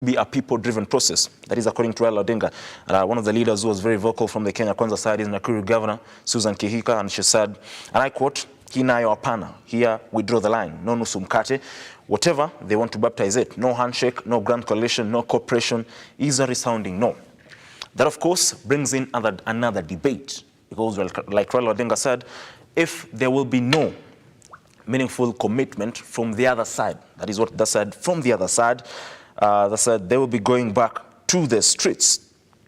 be a people-driven process. That is according to Raila Odinga. One of the leaders who was very vocal from the Kenya Kwanza side is Nakuru Governor Susan Kihika, and she said, and I quote, "Kinayo apana, here we draw the line, no nusu mkate. Whatever they want to baptize it, no handshake, no grand coalition, no cooperation, is a resounding no." That, of course, brings in another debate, because like Raila Odinga said, if there will be no meaningful commitment from the other side, that is what they said, from the other side, they said they will be going back to the streets.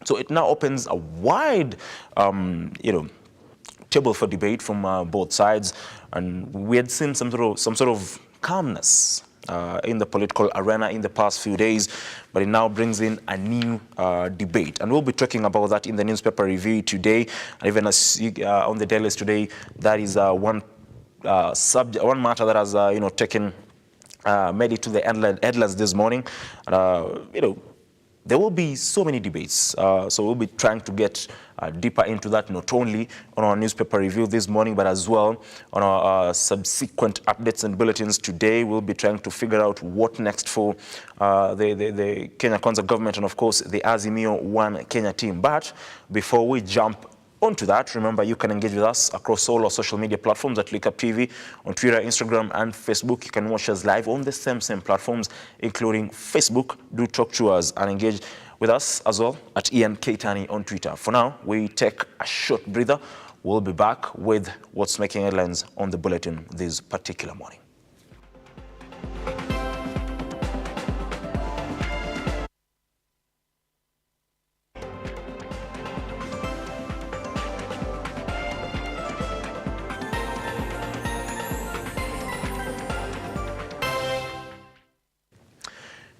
So it now opens a wide, table for debate from both sides, and we had seen some sort of calmness in the political arena in the past few days, but it now brings in a new debate, and we'll be talking about that in the newspaper review today, and even as on the dailies today. That is one matter that has taken made it to the headlines this morning. There will be so many debates, so we'll be trying to get deeper into that, not only on our newspaper review this morning, but as well on our subsequent updates and bulletins today. We'll be trying to figure out what next for the Kenya Kwanza government and, of course, the Azimio One Kenya team. But before we jump onto that, remember, you can engage with us across all our social media platforms at Lookuptv, on Twitter, Instagram, and Facebook. You can watch us live on the same platforms, including Facebook. Do talk to us and engage with us as well at Keitany on Twitter. For now, we take a short breather. We'll be back with what's making headlines on the bulletin this particular morning.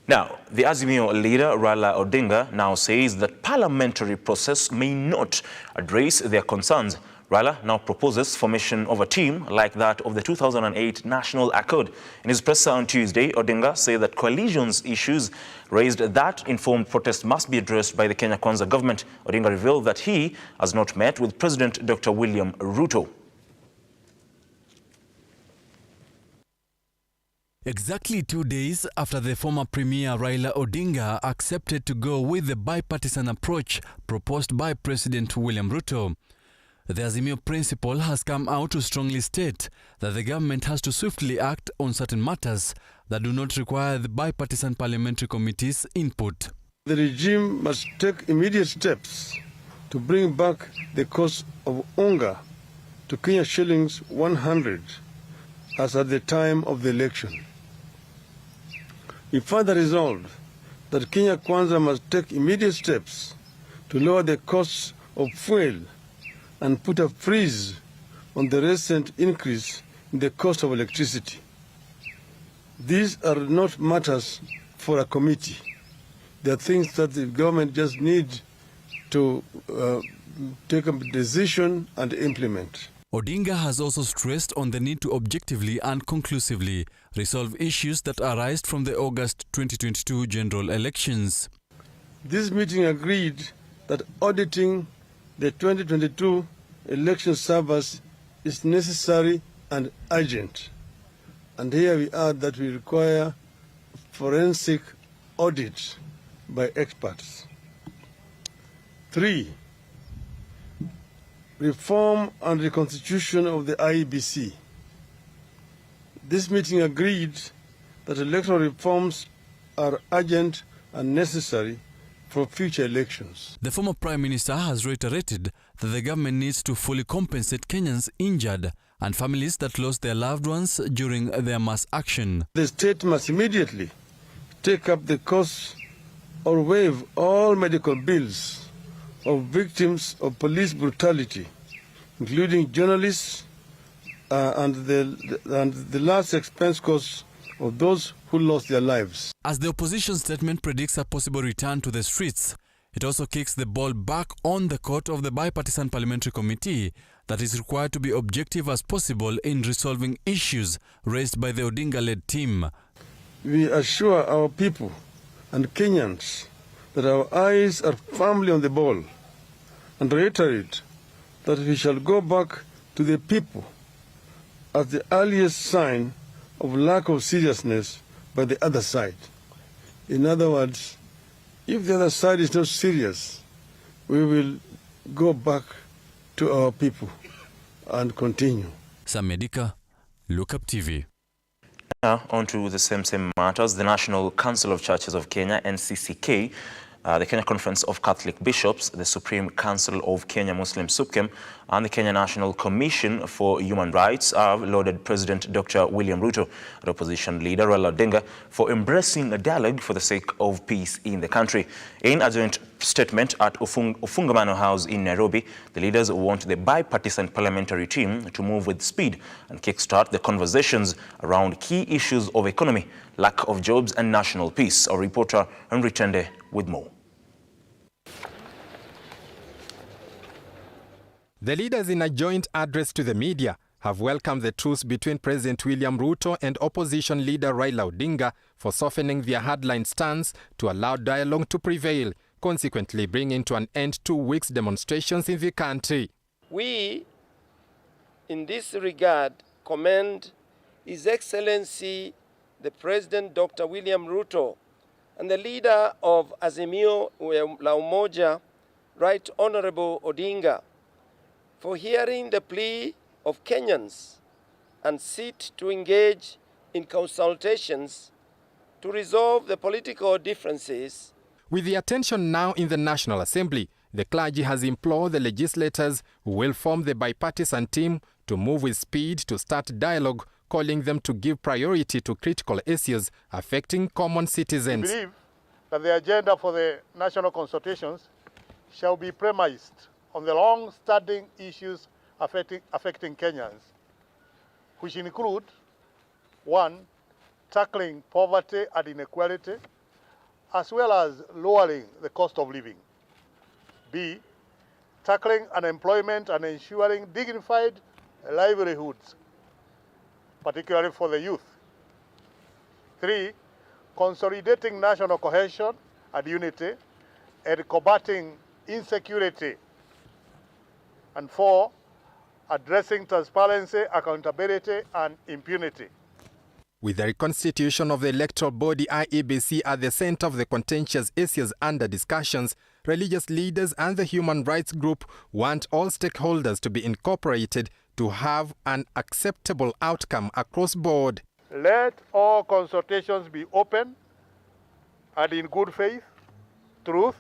Now, the Azimio leader, Raila Odinga, now says that parliamentary process may not address their concerns. Raila now proposes formation of a team like that of the 2008 National Accord. In his presser on Tuesday, Odinga said that coalition's issues raised that informed protest must be addressed by the Kenya Kwanza government. Odinga revealed that he has not met with President Dr. William Ruto. Exactly 2 days after the former Premier Raila Odinga accepted to go with the bipartisan approach proposed by President William Ruto, the Azimio principal has come out to strongly state that the government has to swiftly act on certain matters that do not require the bipartisan parliamentary committee's input. The regime must take immediate steps to bring back the cost of unga to Kenya shillings 100 as at the time of the election. We further resolved that Kenya Kwanza must take immediate steps to lower the costs of fuel and put a freeze on the recent increase in the cost of electricity. These are not matters for a committee. They are things that the government just needs to take a decision and implement. Odinga has also stressed on the need to objectively and conclusively resolve issues that arise from the August 2022 general elections. This meeting agreed that auditing the 2022 election service is necessary and urgent. And here we add that we require forensic audit by experts. 3. Reform and reconstitution of the IEBC. This meeting agreed that electoral reforms are urgent and necessary for future elections. The former Prime Minister has reiterated that the government needs to fully compensate Kenyans injured and families that lost their loved ones during their mass action. The state must immediately take up the costs or waive all medical bills of victims of police brutality, including journalists and the large expense costs of those who lost their lives. As the opposition statement predicts a possible return to the streets, it also kicks the ball back on the court of the bipartisan parliamentary committee that is required to be objective as possible in resolving issues raised by the Odinga-led team. We assure our people and Kenyans that our eyes are firmly on the ball and reiterate that we shall go back to the people as the earliest sign of lack of seriousness by the other side. In other words, If the other side is not serious, we will go back to our people and continue. Samedika, Lookuptv. Now, on to the same matters. The National Council of Churches of Kenya, NCCK, the Kenya Conference of Catholic Bishops, the Supreme Council of Kenya Muslim SUPKEM, and the Kenya National Commission for Human Rights have lauded President Dr. William Ruto and opposition leader Raila Odinga for embracing a dialogue for the sake of peace in the country. In a joint statement at Ufungamano House in Nairobi, the leaders want the bipartisan parliamentary team to move with speed and kickstart the conversations around key issues of economy, lack of jobs, and national peace. Our reporter Henry Tende with more. The leaders, in a joint address to the media, have welcomed the truce between President William Ruto and opposition leader Raila Odinga for softening their hardline stance to allow dialogue to prevail, consequently bringing to an end 2 weeks demonstrations in the country. We, in this regard, commend His Excellency the President Dr. William Ruto and the leader of Azimio la Umoja, Right Honorable Odinga, for hearing the plea of Kenyans and sit to engage in consultations to resolve the political differences. With the attention now in the National Assembly, the clergy has implored the legislators who will form the bipartisan team to move with speed to start dialogue, calling them to give priority to critical issues affecting common citizens. We believe that the agenda for the national consultations shall be premised on the long-standing issues affecting Kenyans, which include 1. Tackling poverty and inequality, as well as lowering the cost of living. B. Tackling unemployment and ensuring dignified livelihoods, particularly for the youth. 3. Consolidating national cohesion and unity and combating insecurity. And 4. Addressing transparency, accountability, and impunity. With the reconstitution of the electoral body IEBC at the center of the contentious issues under discussions, religious leaders and the human rights group want all stakeholders to be incorporated to have an acceptable outcome across board. Let all consultations be open and in good faith, truth,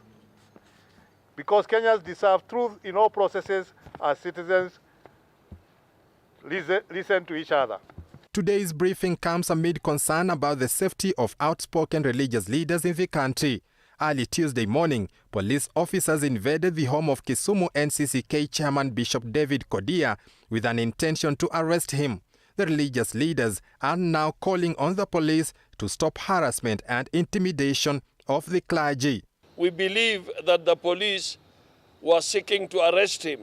because Kenyans deserve truth in all processes as citizens listen to each other. Today's briefing comes amid concern about the safety of outspoken religious leaders in the country. Early Tuesday morning, police officers invaded the home of Kisumu NCCK chairman Bishop David Kodia with an intention to arrest him. The religious leaders are now calling on the police to stop harassment and intimidation of the clergy. We believe that the police were seeking to arrest him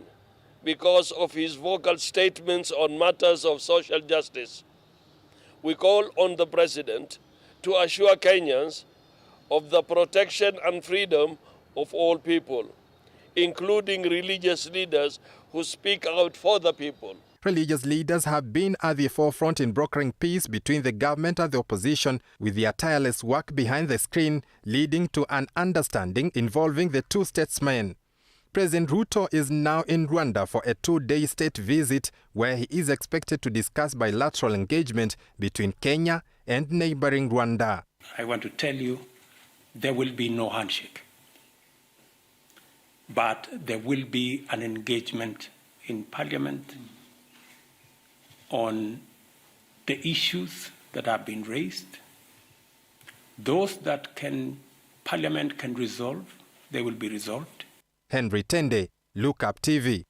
because of his vocal statements on matters of social justice. We call on the President to assure Kenyans of the protection and freedom of all people, including religious leaders who speak out for the people. Religious leaders have been at the forefront in brokering peace between the government and the opposition, with their tireless work behind the screen leading to an understanding involving the two statesmen. President Ruto is now in Rwanda for a 2-day state visit where he is expected to discuss bilateral engagement between Kenya and neighboring Rwanda. I want to tell you, there will be no handshake, but there will be an engagement in Parliament on the issues that have been raised. Those that Parliament can resolve, they will be resolved. Henry Tende, Lookuptv.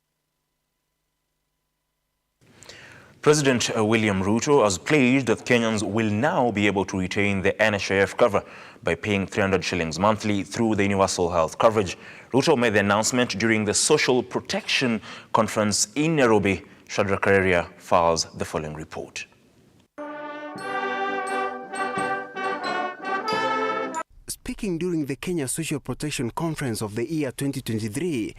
President William Ruto has pledged that Kenyans will now be able to retain the NHIF cover by paying 300 shillings monthly through the universal health coverage. Ruto made the announcement during the Social Protection Conference in Nairobi. Shadrack Kareria files the following report. Speaking during the Kenya Social Protection Conference of the year 2023,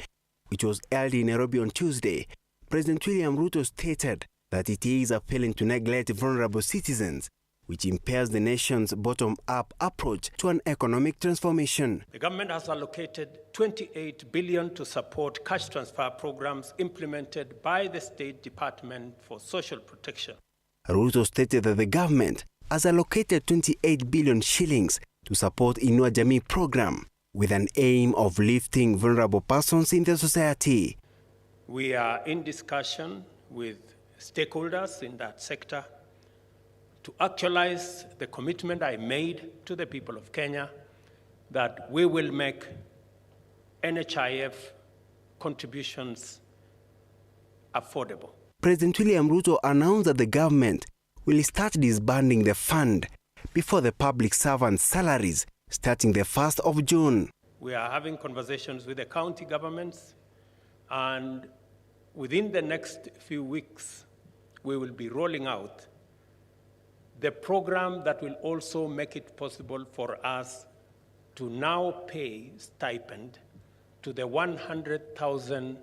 which was held in Nairobi on Tuesday, President William Ruto stated that it is appealing to neglect vulnerable citizens which impairs the nation's bottom-up approach to an economic transformation. The government has allocated 28 billion to support cash transfer programs implemented by the State Department for Social Protection. Ruto stated that the government has allocated 28 billion shillings to support Inua Jamii program with an aim of lifting vulnerable persons in the society. We are in discussion with stakeholders in that sector to actualize the commitment I made to the people of Kenya that we will make NHIF contributions affordable. President William Ruto announced that the government will start disbanding the fund before the public servants' salaries starting the 1st of June. We are having conversations with the county governments, and within the next few weeks, we will be rolling out the program that will also make it possible for us to now pay stipend to the 100,000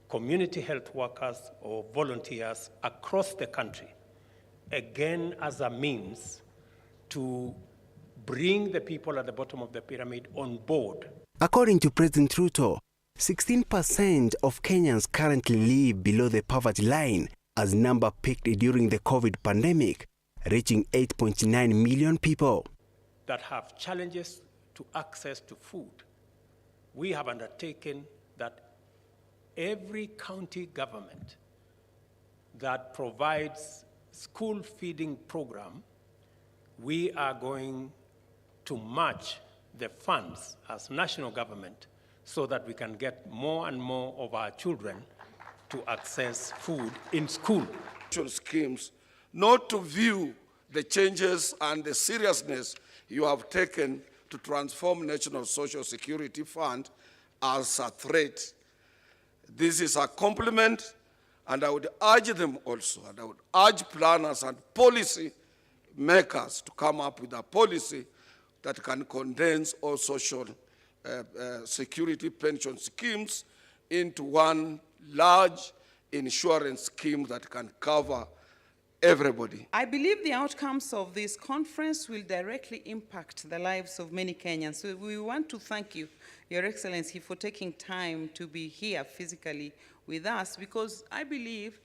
community health workers or volunteers across the country, again as a means to bring the people at the bottom of the pyramid on board. According to President Ruto, 16% of Kenyans currently live below the poverty line, as number peaked during the COVID pandemic, reaching 8.9 million people. That have challenges to access to food. We have undertaken that every county government that provides school feeding program, we are going to match the funds as national government so that we can get more and more of our children to access food in school. Schemes not to view the changes and the seriousness you have taken to transform National Social Security Fund as a threat. This is a compliment, and I would urge them also, and I would urge planners and policy makers to come up with a policy that can condense all social security pension schemes into one large insurance scheme that can cover everybody. I believe the outcomes of this conference will directly impact the lives of many Kenyans. So we want to thank you, Your Excellency, for taking time to be here physically with us, because I believe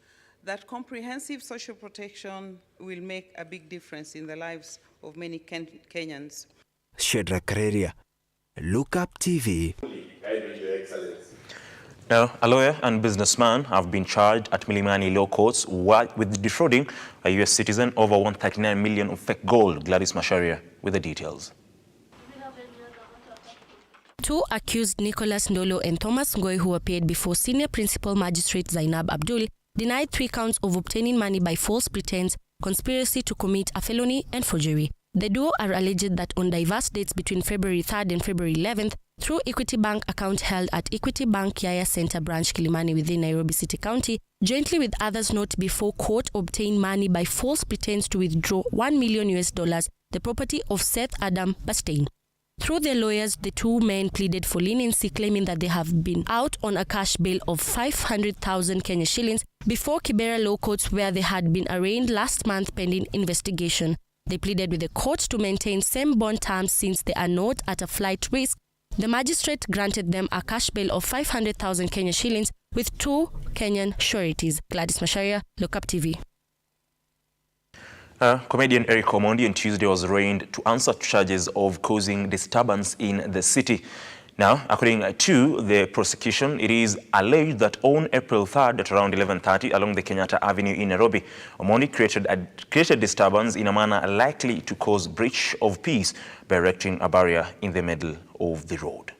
that comprehensive social protection will make a big difference in the lives of many Kenyans. Shedrack Kareria, Lookuptv. Now, a lawyer and businessman have been charged at Milimani Law Courts with defrauding a U.S. citizen over $139 million of fake gold. Gladys Masharia with the details. Two accused, Nicholas Ndolo and Thomas Ngoi, who appeared before Senior Principal Magistrate Zainab Abdul, denied 3 counts of obtaining money by false pretense, conspiracy to commit a felony, and forgery. The duo are alleged that on diverse dates between February 3rd and February 11th, through Equity Bank account held at Equity Bank Yaya Center Branch Kilimani within Nairobi City County, jointly with others not before court, obtained money by false pretense to withdraw $1 million, the property of Seth Adam Bastain. Through their lawyers, the two men pleaded for leniency, claiming that they have been out on a cash bail of 500,000 Kenya shillings before Kibera Law Courts, where they had been arraigned last month pending investigation. They pleaded with the court to maintain same bond terms since they are not at a flight risk. The magistrate granted them a cash bail of 500,000 Kenya shillings with 2 Kenyan sureties. Gladys Masharia, Lookuptv. Comedian Eric Omondi on Tuesday was arraigned to answer charges of causing disturbance in the city. Now, according to the prosecution, it is alleged that on April 3rd at around 11:30 along the Kenyatta Avenue in Nairobi, Omondi created disturbance in a manner likely to cause breach of peace by erecting a barrier in the middle of the road.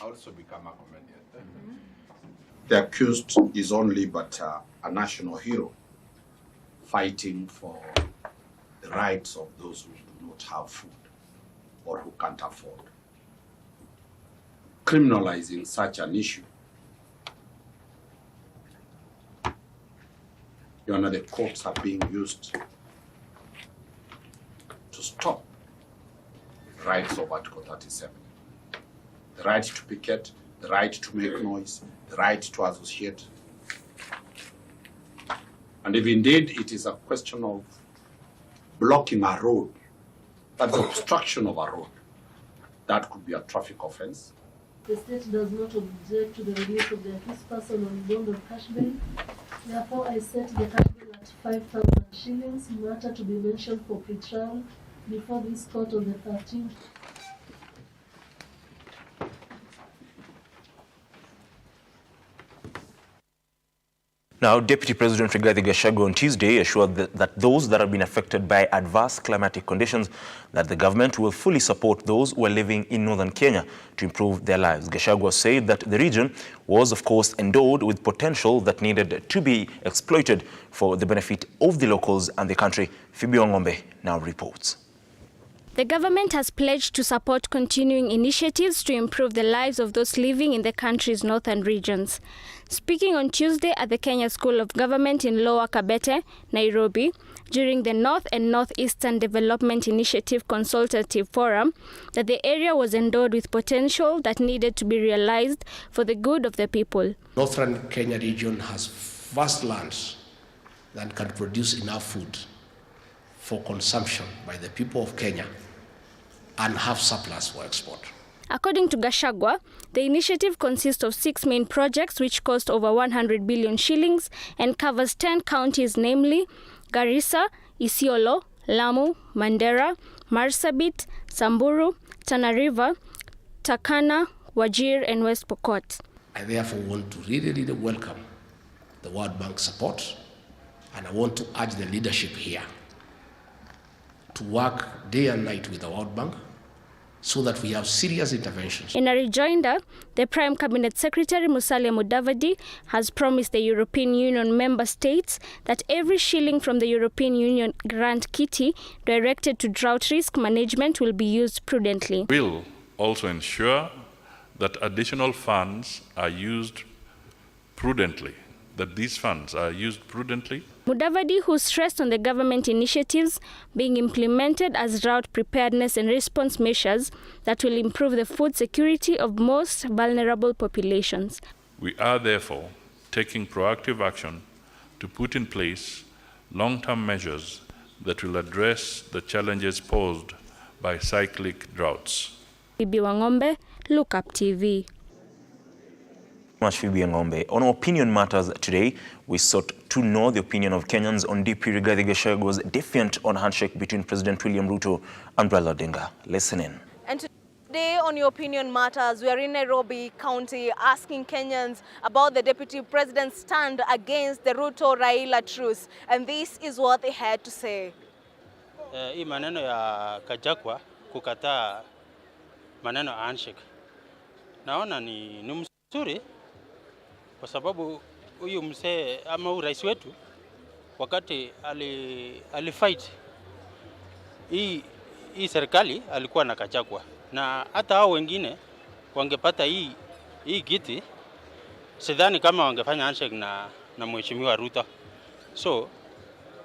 Also become a comedian. The accused is only but a national hero fighting for the rights of those who do not have food or who can't afford. Criminalizing such an issue, the courts are being used to stop rights of Article 37. The right to picket, the right to make noise, the right to associate. And if indeed it is a question of blocking a road, that's obstruction of a road, that could be a traffic offense. The state does not object to the release of the accused person on bond or cash bail. Therefore, I set the cash bail at 5,000 shillings, matter to be mentioned for pre-trial before this court on the 13th. Now, Deputy President Rigathi Gachagua on Tuesday assured that those that have been affected by adverse climatic conditions, that the government will fully support those who are living in northern Kenya to improve their lives. Gachagua said that the region was, of course, endowed with potential that needed to be exploited for the benefit of the locals and the country. Phoebe Ongombe now reports. The government has pledged to support continuing initiatives to improve the lives of those living in the country's northern regions. Speaking on Tuesday at the Kenya School of Government in Lower Kabete, Nairobi, during the North and Northeastern Development Initiative Consultative Forum, that the area was endowed with potential that needed to be realized for the good of the people. Northern Kenya region has vast lands that can produce enough food for consumption by the people of Kenya and have surplus for export. According to Gachagua, the initiative consists of 6 main projects which cost over 100 billion shillings and covers 10 counties, namely Garissa, Isiolo, Lamu, Mandera, Marsabit, Samburu, Tana River, Turkana, Wajir and West Pokot. I therefore want to really welcome the World Bank support, and I want to urge the leadership here to work day and night with the World Bank so that we have serious interventions. In a rejoinder, the Prime Cabinet Secretary Musalia Mudavadi has promised the European Union member states that every shilling from the European Union grant kitty directed to drought risk management will be used prudently. We'll also ensure that additional funds are used prudently, Mudavadi, who stressed on the government initiatives being implemented as drought preparedness and response measures that will improve the food security of most vulnerable populations. We are therefore taking proactive action to put in place long-term measures that will address the challenges posed by cyclic droughts. Bibi Wangombe, Lookuptv. Much Phoebe Ngombe. On Opinion Matters today, we sought to know the opinion of Kenyans on DP Rigathi Gachagua's defiant on handshake between President William Ruto and Raila Odinga. Listen in. And today on Your Opinion Matters, we are in Nairobi County asking Kenyans about the Deputy President's stand against the Ruto-Raila truce. And this is what they had to say. Hii maneno ya Gachagua kukataa maneno ya handshake. Naona ni mzuri. Kwa sababu huyu mzee ama huyu rais wetu wakati alifight hii serikali alikuwa na Gachagua, na hata hao wengine wangepata hii kiti, sidhani kama wangefanya handshake na mheshimiwa Ruto. So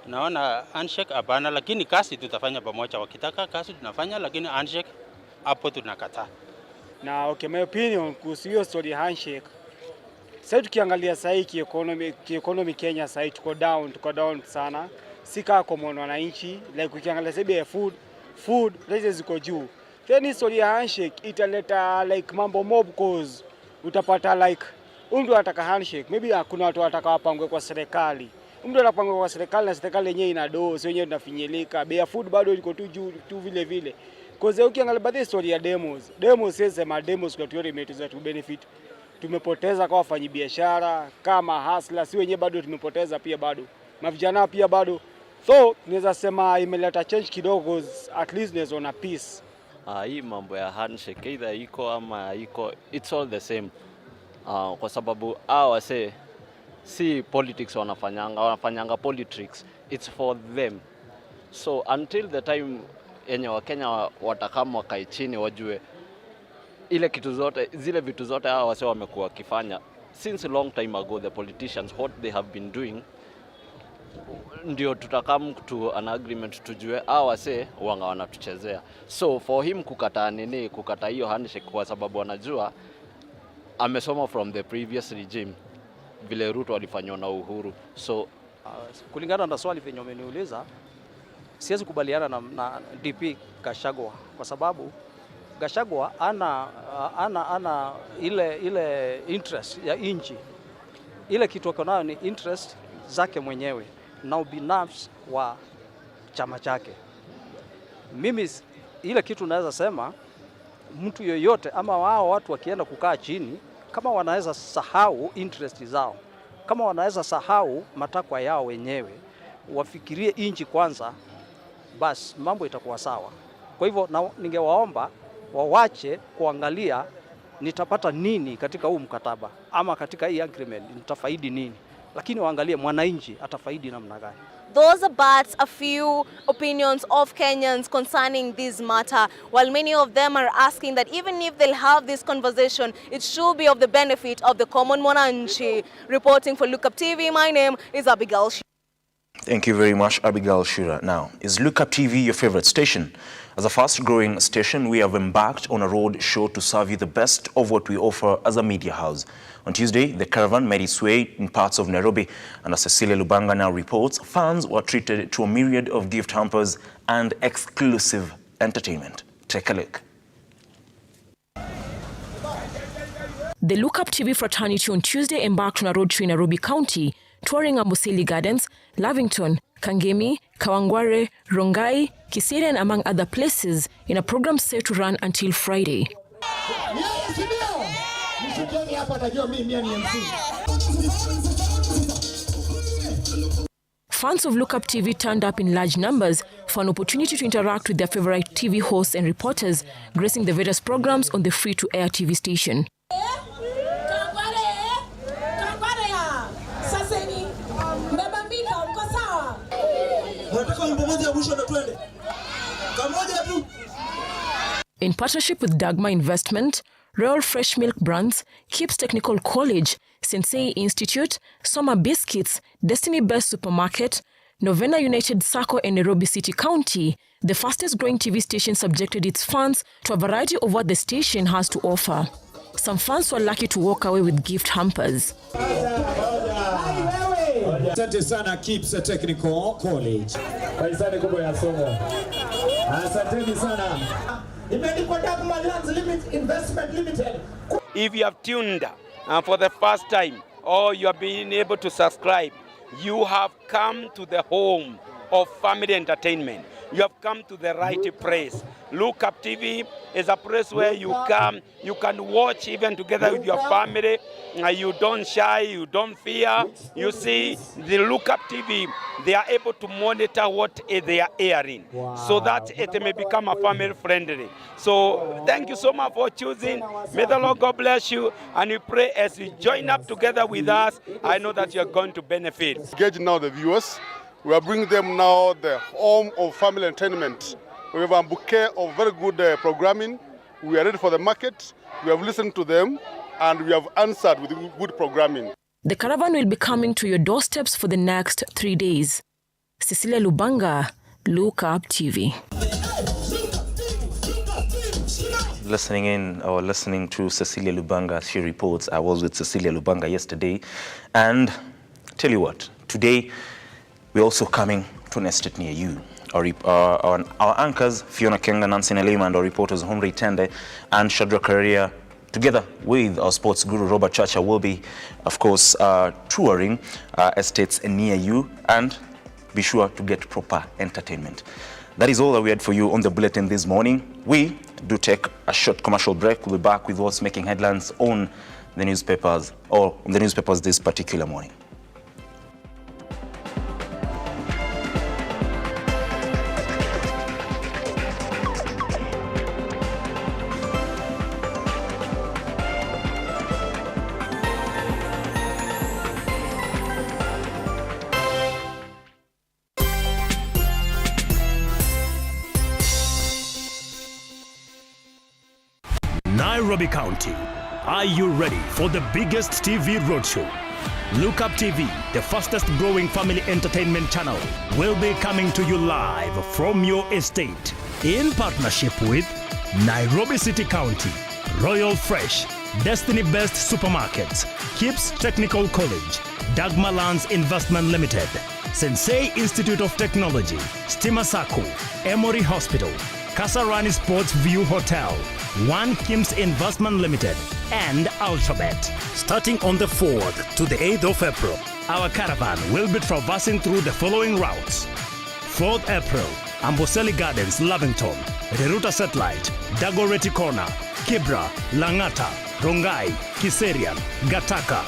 naona handshake hapana, lakini kazi tutafanya pamoja. Wakitaka kazi tunafanya, lakini handshake hapo tunakataa. Na okay, my opinion kuhusu hiyo story handshake, sasa tukiangalia sasa kieconomy Kenya sasa tuko down sana. Sika kwa wananchi, like ukiangalia sasa ya food prices ziko juu. Then story ya handshake italeta like mambo mob, cause utapata like mtu anataka handshake, maybe kuna watu wataka wapangwe kwa serikali. Mtu anapangwa kwa serikali na serikali yenyewe ina doo, sio yenyewe tunafinyeleka. Bei ya food bado iko tu juu tu vile. Cause ukiangalia baadhi story ya demos sema demos kwa tuone imeteza tu benefit. Tumepoteza kwa wafanyabiashara kama hustler, si wenyewe bado tumepoteza pia bado. Mavijana pia bado. So tunaweza sema imeleta change kidogo, at least there's on a peace. Hii mambo ya handshake either iko ama iko, it's all the same. Kwa sababu wase si politics wanafanyanga politics, it's for them. So until the time yenye Wakenya watakama wakae chini wajue zile vitu zote hawa wase wamekuwa wakifanya since a long time ago, the politicians, what they have been doing ndio tutakam to an agreement tujue wase wanga wanatuchezea. So for him kukata hiyo handshake kwa sababu anajua amesoma from the previous regime vile Ruto alifanywa na Uhuru. So kulingana na swali venye umeniuliza, siwezi kubaliana na DP Gachagua kwa sababu Gachagua ana ile interest ya inchi. Ile kitu ako nayo ni interest zake mwenyewe na ubinafsi wa chama chake. Mimi ile kitu naweza sema mtu yoyote ama wao watu wakienda kukaa chini, kama wanaweza sahau interest zao, kama wanaweza sahau matakwa yao wenyewe, wafikirie inchi kwanza, basi mambo itakuwa sawa. Kwa hivyo ningewaomba wawache kuangalia nitapata nini katika huu mkataba ama katika hii agreement nitafaidi nini, lakini waangalie mwananchi atafaidi namna gani. Those are but a few opinions of Kenyans concerning this matter, while many of them are asking that even if they'll have this conversation, it should be of the benefit of the common mwananchi. Reporting for Lookuptv, my name is Abigail Shira. Thank you very much, Abigail Shira. Now, is Lookuptv your favorite station? As a fast-growing station, we have embarked on a road show to serve you the best of what we offer as a media house. On Tuesday, the caravan made its way in parts of Nairobi, and as Cecilia Lubanga now reports, fans were treated to a myriad of gift hampers and exclusive entertainment. Take a look. The Lookuptv fraternity on Tuesday embarked on a road show in Nairobi County, touring Amboseli Gardens, Lavington, Kangemi, Kawangware, Rongai, Kiseri, and among other places in a program set to run until Friday. Fans of Lookuptv turned up in large numbers for an opportunity to interact with their favorite TV hosts and reporters, gracing the various programs on the free-to-air TV station. In partnership with Dagma Investment, Royal Fresh Milk Brands, Kips Technical College, Sensei Institute, Soma Biscuits, Destiny Best Supermarket, Novena United Sacco and Nairobi City County, the fastest growing TV station subjected its fans to a variety of what the station has to offer. Some fans were lucky to walk away with gift hampers. Asante sana Kips Technical College. Kaisani kubwa ya somo. Asante sana. Imeandikwa Dagma Investment Limited. If you have tuned for the first time or you have been able to subscribe, you have come to the home of family entertainment. You have come to the right place. Lookuptv is a place where you come, you can watch even together with your family. You don't shy, you don't fear. You see, the Lookuptv, they are able to monitor what they are airing so that it may become a family friendly. So thank you so much for choosing. May the Lord God bless you, and we pray as you join up together with us, I know that you are going to benefit. Engage now the viewers. We are bringing them now the home of family entertainment. We have a bouquet of very good programming. We are ready for the market. We have listened to them and we have answered with good programming. The caravan will be coming to your doorsteps for the next 3 days. Cecilia Lubanga, Lookuptv. Listening to Cecilia Lubanga, she reports. I was with Cecilia Lubanga yesterday, and tell you what, today we're also coming to an estate near you. Our anchors, Fiona Kenga, Nancy Nelema, and our reporters, Homri Tende and Shadra Karia, together with our sports guru, Robert Chacha, will be, of course, touring estates near you, and be sure to get proper entertainment. That is all that we had for you on the bulletin this morning. We do take a short commercial break. We'll be back with what's making headlines on the newspapers, or on the newspapers this particular morning. Nairobi County, are you ready for the biggest TV roadshow Lookuptv, the fastest growing family entertainment channel, will be coming to you live from your estate in partnership with Nairobi City County, Royal Fresh, Destiny Best Supermarkets, Kips Technical College, Dagmar Lands Investment Limited, Sensei Institute of Technology, Stima Sacco, Emory Hospital, Kasarani Sports View Hotel, One Kims Investment Limited, and Ultrabet. Starting on the 4th to the 8th of April, our caravan will be traversing through the following routes. 4th April, Amboseli Gardens, Lavington, Reruta Satellite, Dagoretti Corner, Kibra, Langata, Rongai, Kiserian, Gataka.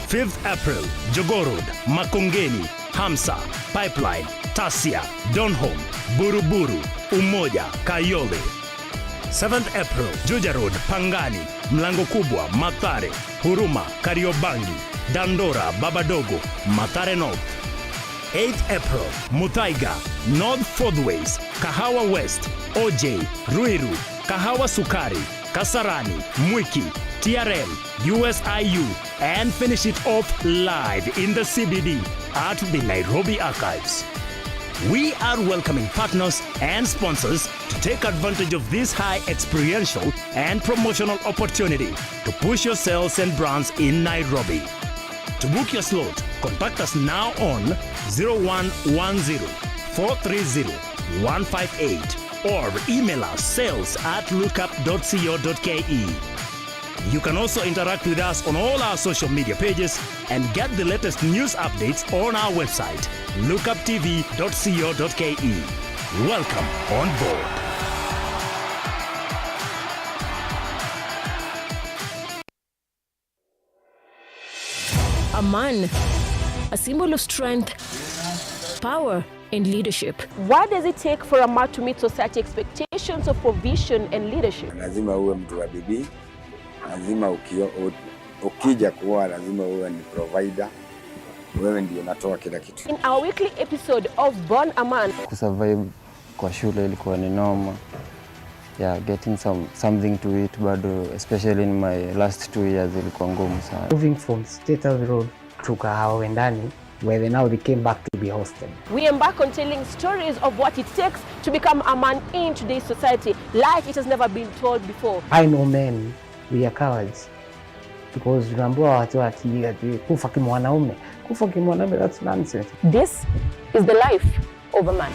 5th April, Jogorod, Makongeni, Hamsa, Pipeline, Tasia, Donholm, Buruburu, Umoja, Kayole. 7th April, Juja Road, Pangani, Mlango Kubwa, Mathare, Huruma, Kariobangi, Dandora, Babadogo, Mathare North. 8th April, Muthaiga, North Fourthways, Kahawa West, OJ, Ruiru, Kahawa Sukari, Kasarani, Mwiki, TRM, USIU, and finish it off live in the CBD at the Nairobi Archives. We are welcoming partners and sponsors to take advantage of this high experiential and promotional opportunity to push your sales and brands in Nairobi. To book your slot, contact us now on 0110-430-158 or email us sales@lookup.co.ke. You can also interact with us on all our social media pages and get the latest news updates on our website, lookuptv.co.ke. Welcome on board. A man, a symbol of strength, power, and leadership. What does it take for a man to meet society expectations of provision and leadership? Lazima uwe mtu wa bidii, lazima ukija kuwa lazima uwe ni provider, wewe ndio unatoa kila kitu. In our weekly episode of Born a Man. Kusurvive kwa shule ilikuwa ni noma. Yeah, getting something to eat bado, especially in my last 2 years ilikuwa ngumu sana. Moving from State House Road to Kahawa Wendani, where they came back to be hosted. We embark on telling stories of what it takes to become a man in today's society, like it has never been told before. I know men, we are cowards. Because tunaambiwa watu ati kufa kimwanaume. Kufa kimwanaume, that's nonsense. This is the life of a man.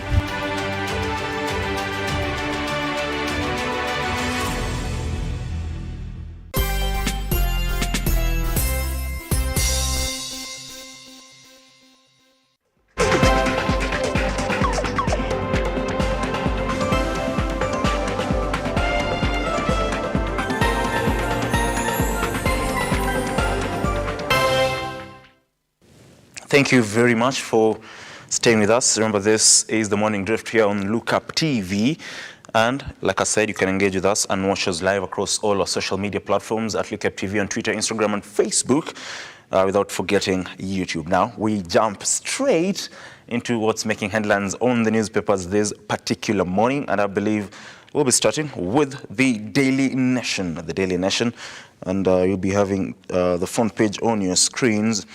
Thank you very much for staying with us. Remember, this is the Morning Drift here on Lookuptv. And like I said, you can engage with us and watch us live across all our social media platforms at Lookuptv on Twitter, Instagram, and Facebook, without forgetting YouTube. Now, we jump straight into what's making headlines on the newspapers this particular morning. And I believe we'll be starting with the Daily Nation. The Daily Nation. And you'll be having the front page on your screens.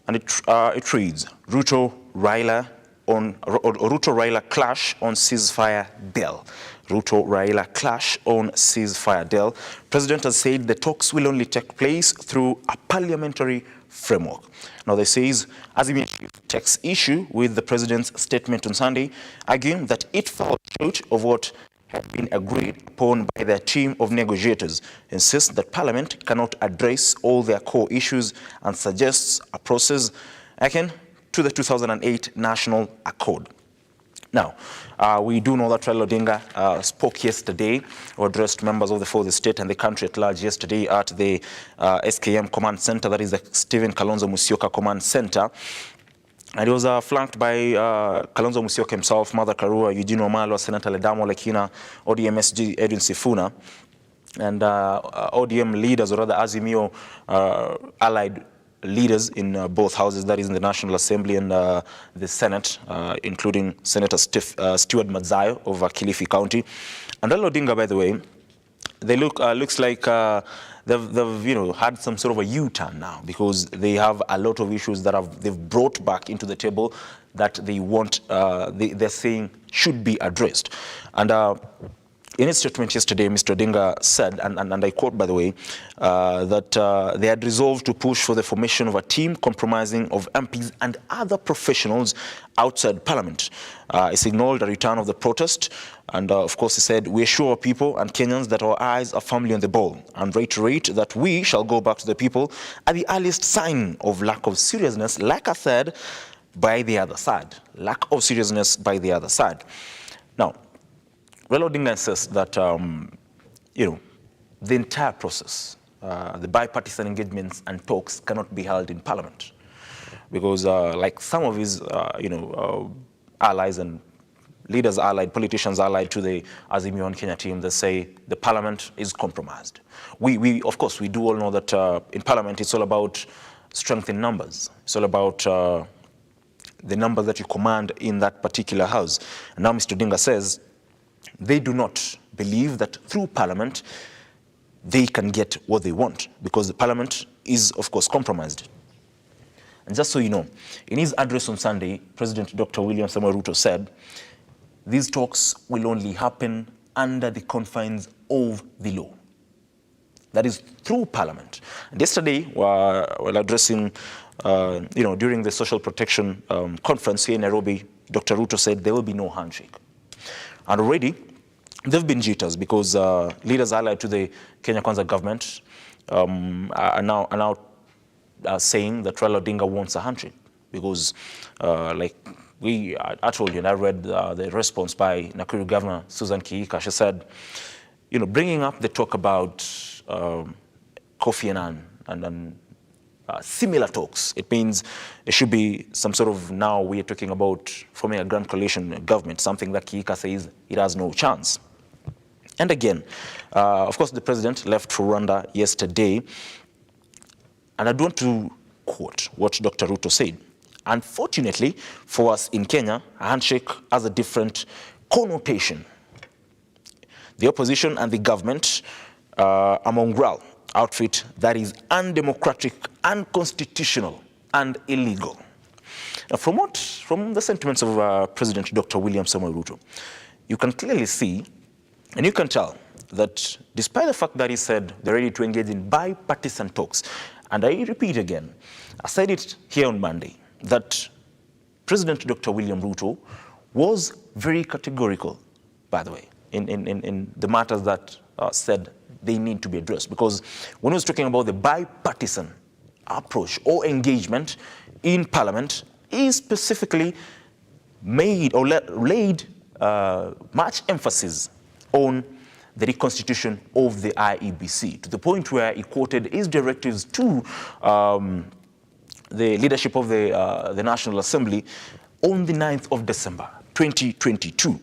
And it reads, Ruto-Raila clash on ceasefire deal. Ruto-Raila clash on ceasefire deal. President has said the talks will only take place through a parliamentary framework. Now, they says Azimio takes issue with the president's statement on Sunday, arguing that it falls short of what had been agreed upon by their team of negotiators, insists that Parliament cannot address all their core issues and suggests a process akin to the 2008 National Accord. Now, we do know that Raila Odinga spoke yesterday or addressed members of the fourth estate and the country at large yesterday at the SKM Command Center, that is the Stephen Kalonzo Musyoka Command Center. And he was flanked by Kalonzo Musyoka himself, Martha Karua, Eugene Wamalwa, Senator Ledamo Lekina, ODM SG Edwin Sifuna, and ODM leaders, or rather Azimio allied leaders in both houses, that is in the National Assembly and the Senate, including Senator Stuart Madzayo of Kilifi County. And Raila Odinga, by the way, they looks like they've had some sort of a U-turn now, because they have a lot of issues that they've brought back into the table that they want, they're saying should be addressed. And in his statement yesterday, Mr. Odinga said, and I quote, by the way, that they had resolved to push for the formation of a team comprising of MPs and other professionals outside Parliament. He signaled a return of the protest, and of course he said, we assure people and Kenyans that our eyes are firmly on the ball, and reiterate that we shall go back to the people at the earliest sign of lack of seriousness, like I said, by the other side. Lack of seriousness by the other side. Now, Raila Odinga insists that, the entire process, the bipartisan engagements and talks cannot be held in Parliament. Because like some of his, allies and leaders allied, politicians allied to the Azimio and Kenya team, they say the Parliament is compromised. We of course, we do all know that in Parliament it's all about strength in numbers. It's all about the numbers that you command in that particular house. And now Mr. Odinga says they do not believe that through Parliament they can get what they want, because the Parliament is, of course, compromised. And just so you know, in his address on Sunday, President Dr. William Samoei Ruto said, these talks will only happen under the confines of the law. That is through Parliament. And yesterday, while addressing, during the social protection conference here in Nairobi, Dr. Ruto said there will be no handshake. And already, there have been jitters, because leaders allied to the Kenya Kwanza government are now saying that Raila Odinga wants a handshake, because I told you, and I read the response by Nakuru Governor Susan Kiage. She said, bringing up the talk about Kofi Annan and similar talks, it means it should be some sort of, now we are talking about forming a grand coalition government, something that Kiage says it has no chance. And again, of course, the president left for Rwanda yesterday, and I don't want to quote what Dr. Ruto said. Unfortunately for us in Kenya, a handshake has a different connotation. The opposition and the government are a mongrel outfit that is undemocratic, unconstitutional, and illegal. Now, from the sentiments of President Dr. William Samoei Ruto, you can clearly see, and you can tell, that despite the fact that he said they're ready to engage in bipartisan talks, and I repeat again, I said it here on Monday, that President Dr. William Ruto was very categorical, by the way, in the matters that said they need to be addressed. Because when he was talking about the bipartisan approach or engagement in Parliament, he specifically made or laid much emphasis on the reconstitution of the IEBC, to the point where he quoted his directives to the leadership of the National Assembly on the 9th of December, 2022.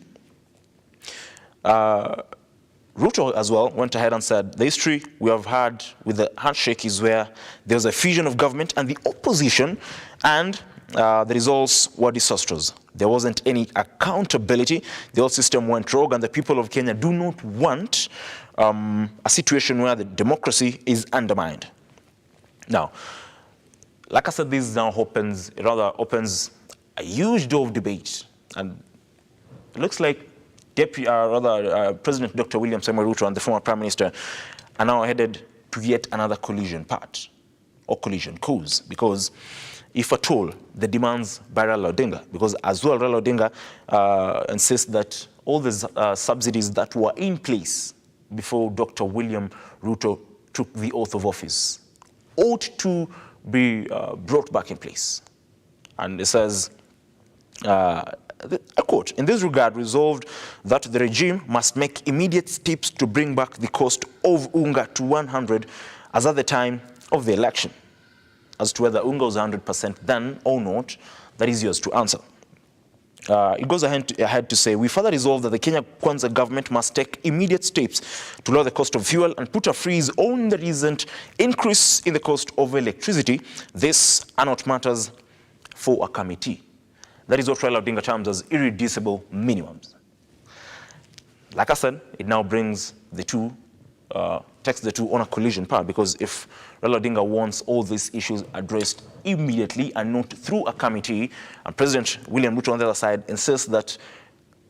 Ruto as well went ahead and said, the history we have had with the handshake is where there was a fusion of government and the opposition, and the results were disastrous. There wasn't any accountability. The whole system went rogue, and the people of Kenya do not want a situation where the democracy is undermined. Now, like I said, this now opens a huge door of debate, and it looks like President Dr. William Samoei Ruto and the former Prime Minister are now headed to yet another collision path, or collision course, because if at all, the demands by Raila Odinga, because as well Raila Odinga insists that all the subsidies that were in place before Dr. William Ruto took the oath of office ought to be brought back in place. And it says, I quote, in this regard, resolved that the regime must make immediate steps to bring back the cost of unga to 100 as at the time of the election. As to whether unga was 100% then or not, that is yours to answer. It goes ahead to say, we further resolve that the Kenya Kwanza government must take immediate steps to lower the cost of fuel and put a freeze on the recent increase in the cost of electricity. This are not matters for a committee. That is what Raila Odinga terms as irreducible minimums. Like I said, it now brings the two takes the two on a collision path, because if Raila Odinga wants all these issues addressed immediately and not through a committee, and President William Ruto on the other side insists that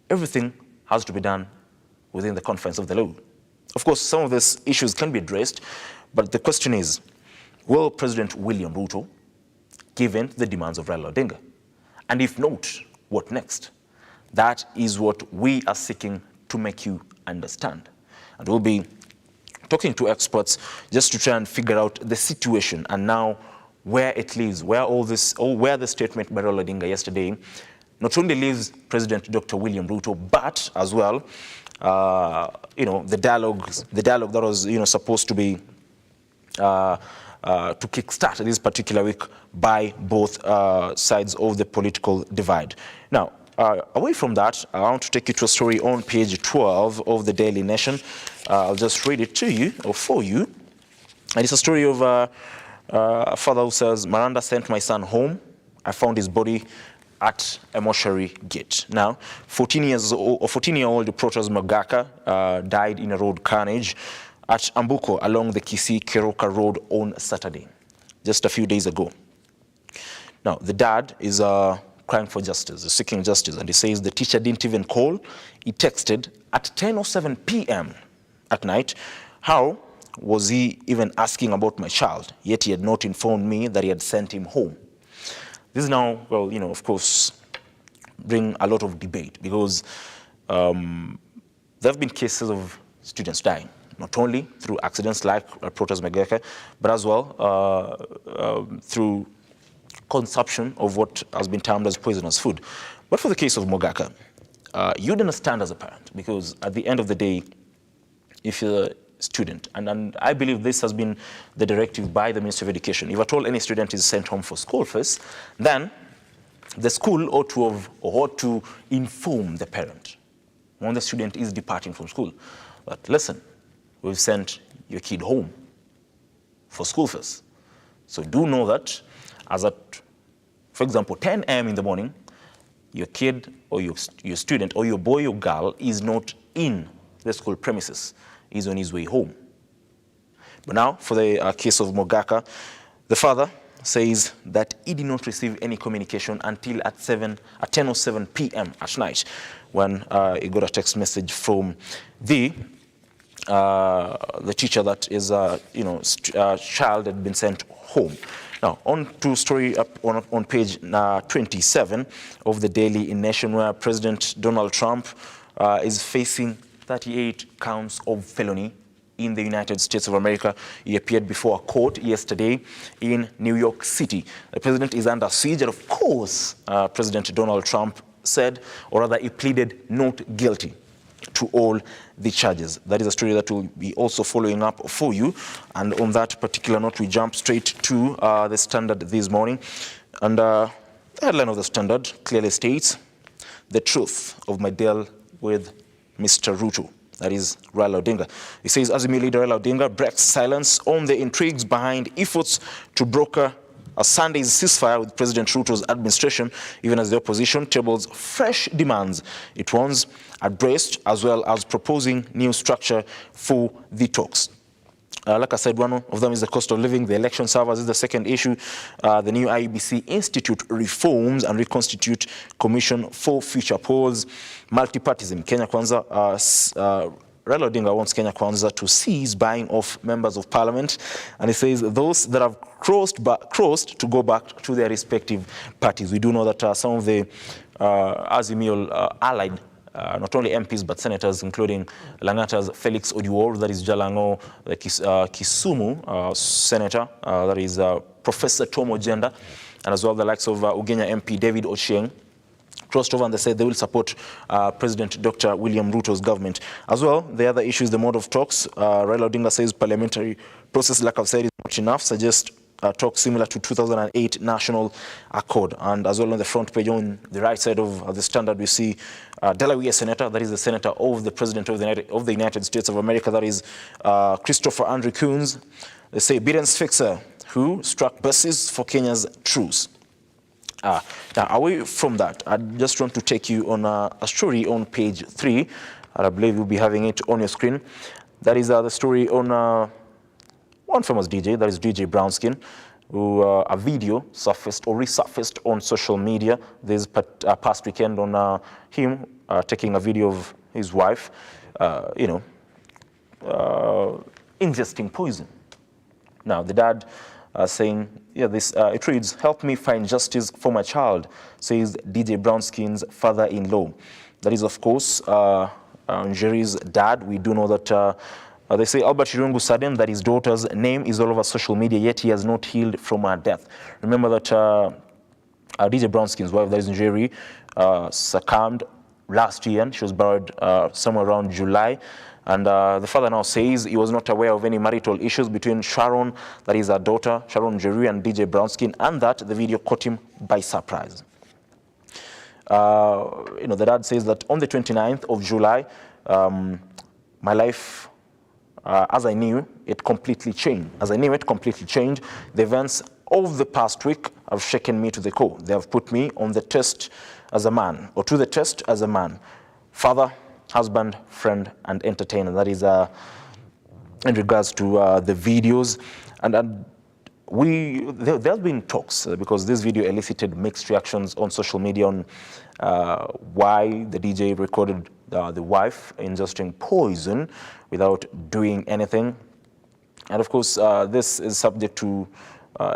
everything has to be done within the confines of the law. Of course, some of these issues can be addressed, but the question is, will President William Ruto give in to the demands of Raila Odinga? And if not, what next? That is what we are seeking to make you understand. And we'll be talking to experts just to try and figure out the situation and now where it leaves, where the statement by Raila Odinga yesterday not only leaves President Dr. William Ruto, but as well, the dialogue that was, supposed to be to kickstart this particular week by both sides of the political divide. Now, away from that, I want to take you to a story on page 12 of the Daily Nation. I'll just read it to you, or for you. And it's a story of a father who says, Miranda sent my son home. I found his body at a mortuary gate. Now, 14-year-old Protas Magaka died in a road carnage at Ambuko along the Kisii-Keroka Road on Saturday, just a few days ago. Now, the dad is crying for justice, seeking justice, and he says the teacher didn't even call. He texted at 10:07 p.m. at night. How was he even asking about my child? Yet he had not informed me that he had sent him home. This is now, well, of course, bring a lot of debate, because there have been cases of students dying, not only through accidents like Protas Magaka, but as well through consumption of what has been termed as poisonous food. But for the case of Mogaka, you'd understand as a parent, because at the end of the day, if you're a student, and I believe this has been the directive by the Ministry of Education, if at all any student is sent home for school fees, then the school ought to inform the parent when the student is departing from school. But listen, we've sent your kid home for school fees. So do know that as at, for example, 10 a.m. in the morning, your kid or your student or your boy or girl is not in the school premises, is on his way home. But now, for the case of Mogaka, the father says that he did not receive any communication until at 10:07 p.m. at night, when he got a text message from the teacher that his child had been sent home. Now, on to story up on page 27 of the Daily Nation, where President Donald Trump is facing 38 counts of felony in the United States of America. He appeared before a court yesterday in New York City. The president is under siege, and of course, President Donald Trump said, or rather he pleaded not guilty to all the charges. That is a story that we'll be also following up for you. And on that particular note, we jump straight to the Standard this morning. And the headline of the Standard clearly states, the truth of my deal with Mr. Ruto. That is Raila Odinga. He says Azimio leader Raila Odinga breaks silence on the intrigues behind efforts to broker a Sunday's ceasefire with President Ruto's administration, even as the opposition tables fresh demands it wants addressed, as well as proposing new structure for the talks. Like I said, one of them is the cost of living. The election servers is the second issue. The new IEBC Institute reforms and reconstitute Commission for Future Polls. Multipartism. Kenya Kwanza. Raila Odinga wants Kenya Kwanza to cease buying off members of parliament. And he says those that have crossed to go back to their respective parties. We do know that some of the Azimio allied not only MPs but senators, including Langata's Felix Odiwuor, that is Jalango, the Kisumu senator, that is Professor Tom Ojenda, and as well the likes of Ugenya MP David Ochieng, crossed over and they said they will support President Dr. William Ruto's government. As well, the other issue is the mode of talks. Raila Odinga says parliamentary process, like I've said, is not enough, suggests talk similar to 2008 National Accord. And as well on the front page on the right side of the Standard, we see Delaware Senator, that is the Senator of the President of the United States of America, that is Christopher Andrew Coons. They say Biden's fixer who struck buses for Kenya's truce. Now, away from that, I just want to take you on a story on page 3, and I believe you'll be having it on your screen. That is the story on one famous DJ, that is DJ Brownskin, who a video surfaced or resurfaced on social media this past weekend on him taking a video of his wife, ingesting poison. Now, the dad saying, it reads, "Help me find justice for my child," says DJ Brownskin's father-in-law. That is, of course, Njeri's dad. We do know that they say Albert Irungu Saden, that his daughter's name is all over social media, yet he has not healed from her death. Remember that DJ Brownskin's wife, that is Njeri, succumbed last year, and she was buried somewhere around July. And the father now says he was not aware of any marital issues between Sharon, that is her daughter, Sharon Njeri, and DJ Brownskin, and that the video caught him by surprise. The dad says that on the 29th of July, my life, as I knew, it completely changed. As I knew it completely changed. The events of the past week have shaken me to the core. They have put me on the test as a man, or to the test as a man. Father, husband, friend, and entertainer. That is in regards to the videos. And there have been talks, because this video elicited mixed reactions on social media on why the DJ recorded the wife ingesting poison without doing anything. And of course, this is subject to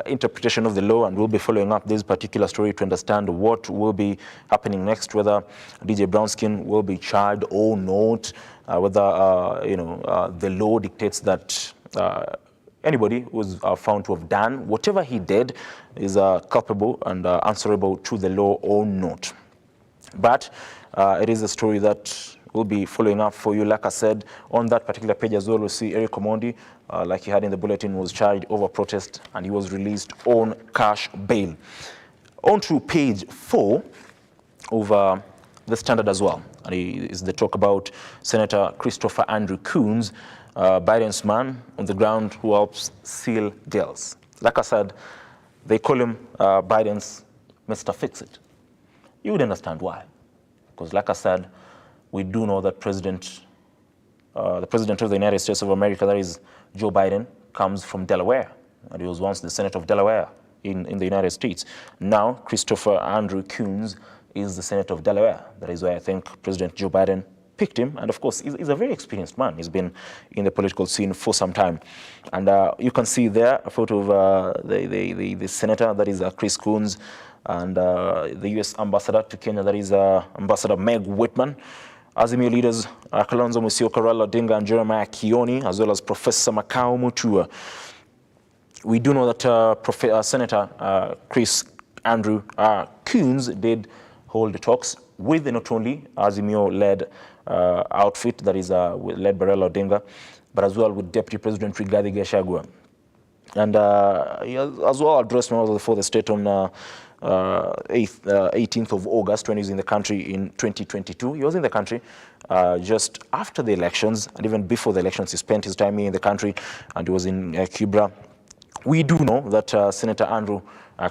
interpretation of the law, and we'll be following up this particular story to understand what will be happening next, whether DJ Brownskin will be charged or not, whether the law dictates that anybody who is found to have done whatever he did is culpable and answerable to the law or not. But it is a story that we'll be following up for you. Like I said, on that particular page as well, we'll see Eric Omondi, like he had in the bulletin, was charged over protest, and he was released on cash bail. On to page 4 of the Standard as well, and is the talk about Senator Christopher Andrew Coons, Biden's man on the ground who helps seal deals. Like I said, they call him Biden's Mr. Fix-It. You would understand why. Because like I said, we do know that the President of the United States of America, that is Joe Biden, comes from Delaware. And he was once the Senator of Delaware in the United States. Now, Christopher Andrew Coons is the Senator of Delaware. That is why I think President Joe Biden picked him. And of course, he's a very experienced man. He's been in the political scene for some time. And you can see there a photo of the Senator, that is Chris Coons, and the U.S. Ambassador to Kenya, that is Ambassador Meg Whitman. Azimio leaders Kalonzo Musyoka, Raila Odinga, and Jeremiah Kioni, as well as Professor Makau Mutua. We do know that Senator Chris Andrew Coons did hold talks with the not only Azimio-led outfit, that is led by Raila Odinga, but as well with Deputy President Rigathi Gachagua. And he as well addressed members for the state on 18th of August when he was in the country in 2022. He was in the country just after the elections, and even before the elections he spent his time here in the country, and he was in Cuba. We do know that Senator Andrew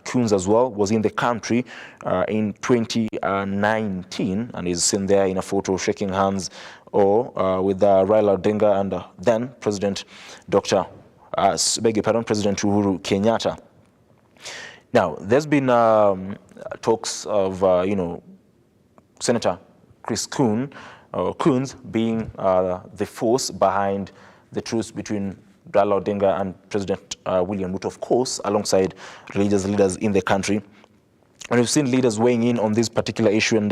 Coons as well was in the country in 2019, and is seen there in a photo shaking hands with Raila Odinga and then President President Uhuru Kenyatta. Now, there's been talks of, Senator Chris Coons being the force behind the truce between Raila Odinga and President William Ruto, of course, alongside religious leaders in the country. And we've seen leaders weighing in on this particular issue, and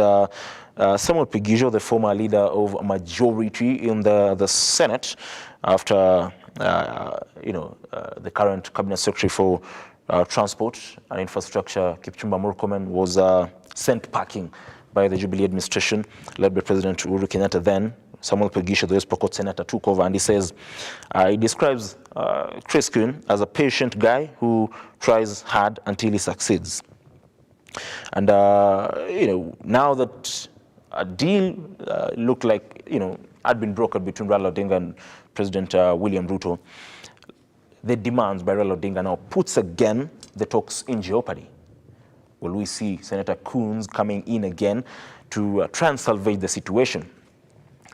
Samuel Pigijo, the former leader of majority in the Senate, after, the current Cabinet Secretary for Transport and Infrastructure, Kipchumba Murkomen, was sent packing by the Jubilee administration, led by President Uhuru Kenyatta then. Samuel Pigisho, the West Pokot senator, took over, and he says, he describes Chris Coons as a patient guy who tries hard until he succeeds. And, now that a deal looked like, had been brokered between Raila Odinga and President William Ruto, the demands by Raila Odinga now puts again the talks in jeopardy. Will we see Senator Coons coming in again to try and salvage the situation?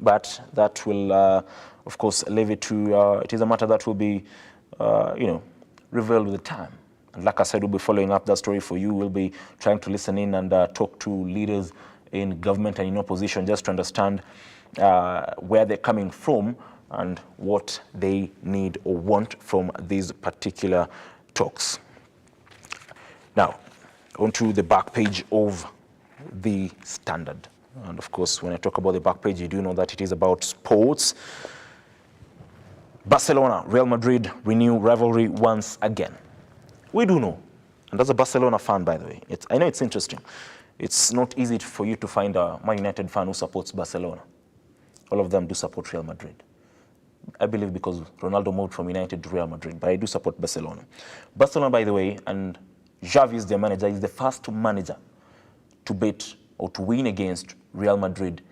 But that will of course, leave it to, it is a matter that will be, revealed with time. And like I said, we'll be following up that story for you. We'll be trying to listen in and talk to leaders in government and in opposition just to understand where they're coming from and what they need or want from these particular talks. Now, onto the back page of the Standard. And of course, when I talk about the back page, you do know that it is about sports. Barcelona, Real Madrid renew rivalry once again. We do know, and as a Barcelona fan, by the way, I know it's interesting. It's not easy for you to find a Man United fan who supports Barcelona. All of them do support Real Madrid. I believe because Ronaldo moved from United to Real Madrid, but I do support Barcelona. Barcelona, by the way, and Xavi is their manager, is the first manager to beat or to win against Real Madrid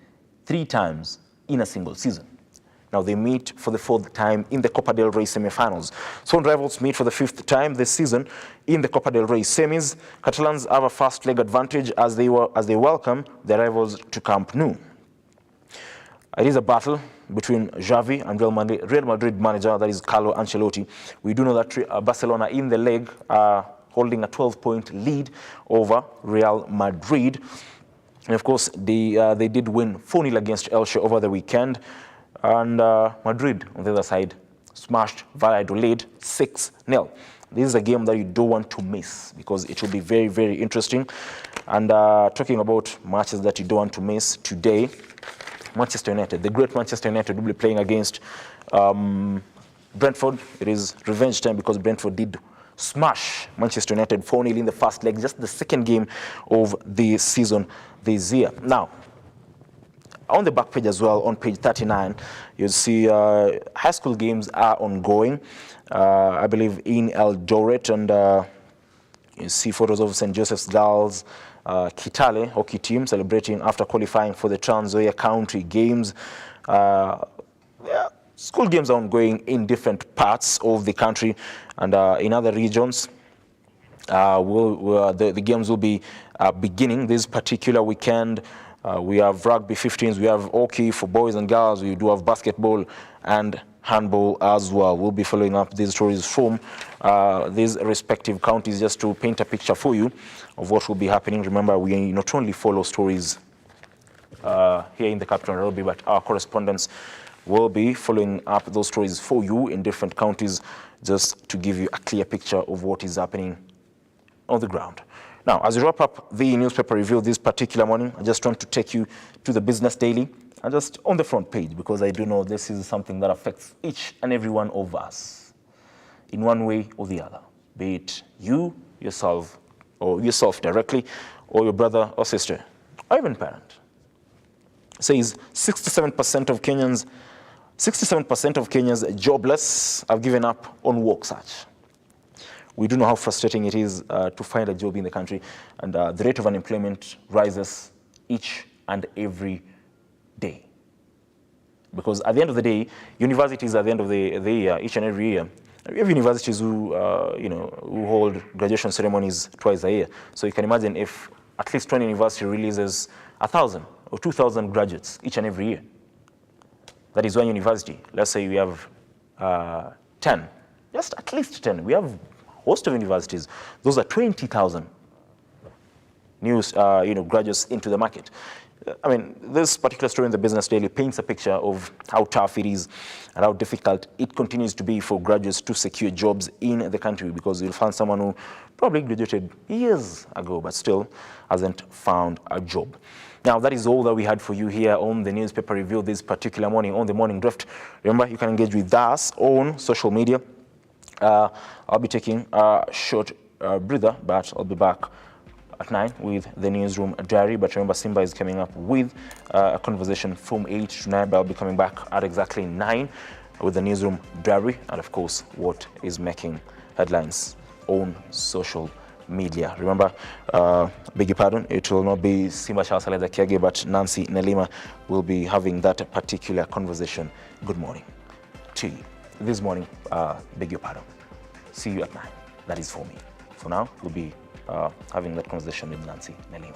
3 times in a single season. Now they meet for the 4th time in the Copa del Rey semi-finals. So rivals meet for the 5th time this season in the Copa del Rey semis. Catalans have a first leg advantage as they welcome their rivals to Camp Nou. It is a battle between Xavi and Real Madrid manager, that is Carlo Ancelotti. We do know that Barcelona in the leg are holding a 12-point lead over Real Madrid. And of course, they did win 4-0 against Elche over the weekend. And Madrid, on the other side, smashed Valladolid 6-0. This is a game that you don't want to miss because it will be very, very interesting. And talking about matches that you don't want to miss today, Manchester United, the great Manchester United, will be playing against Brentford. It is revenge time because Brentford did smash Manchester United 4-0 in the first leg, just the second game of the season this year. Now, on the back page as well, on page 39, you'll see high school games are ongoing, I believe in Eldoret, and you see photos of St. Joseph's Girls Keitany hockey team celebrating after qualifying for the Trans Nzoia County Games. School games are ongoing in different parts of the country, and in other regions, the games will be beginning this particular weekend. We have rugby 15s, we have hockey for boys and girls, we do have basketball and handball as well. We'll be following up these stories from these respective counties just to paint a picture for you of what will be happening. Remember, we not only follow stories here in the capital Nairobi, but our correspondents will be following up those stories for you in different counties just to give you a clear picture of what is happening on the ground. Now, as we wrap up the newspaper review this particular morning, I just want to take you to the Business Daily and just on the front page, because I do know this is something that affects each and every one of us in one way or the other, be it you, yourself, or yourself directly, or your brother or sister, or even parent. It says 67% of Kenyans jobless have given up on work search. We do know how frustrating it is to find a job in the country, and the rate of unemployment rises each and every day. Because at the end of the day, universities at the end of the year, each and every year, we have universities who, who hold graduation ceremonies twice a year. So you can imagine if at least 20 university releases 1,000 or 2,000 graduates each and every year. That is one university. Let's say we have 10, just at least 10. We have host of universities. Those are 20,000 new, graduates into the market. I mean, this particular story in the Business Daily paints a picture of how tough it is and how difficult it continues to be for graduates to secure jobs in the country, because you'll find someone who probably graduated years ago but still hasn't found a job. Now, that is all that we had for you here on the newspaper review this particular morning on the Morning Drift. Remember, you can engage with us on social media. I'll be taking a short breather, but I'll be back at 9 with the Newsroom Diary. But remember, Simba is coming up with a conversation from 8 to 9, but I'll be coming back at exactly 9 with the Newsroom Diary, and of course, what is making headlines on social media. Remember, beg your pardon, it will not be Simba Kiage, but Nancy Nelima will be having that particular conversation. Good morning to you. This morning, beg your pardon. See you at 9. That is for me. For now, we'll be having that conversation with Nancy Nelima.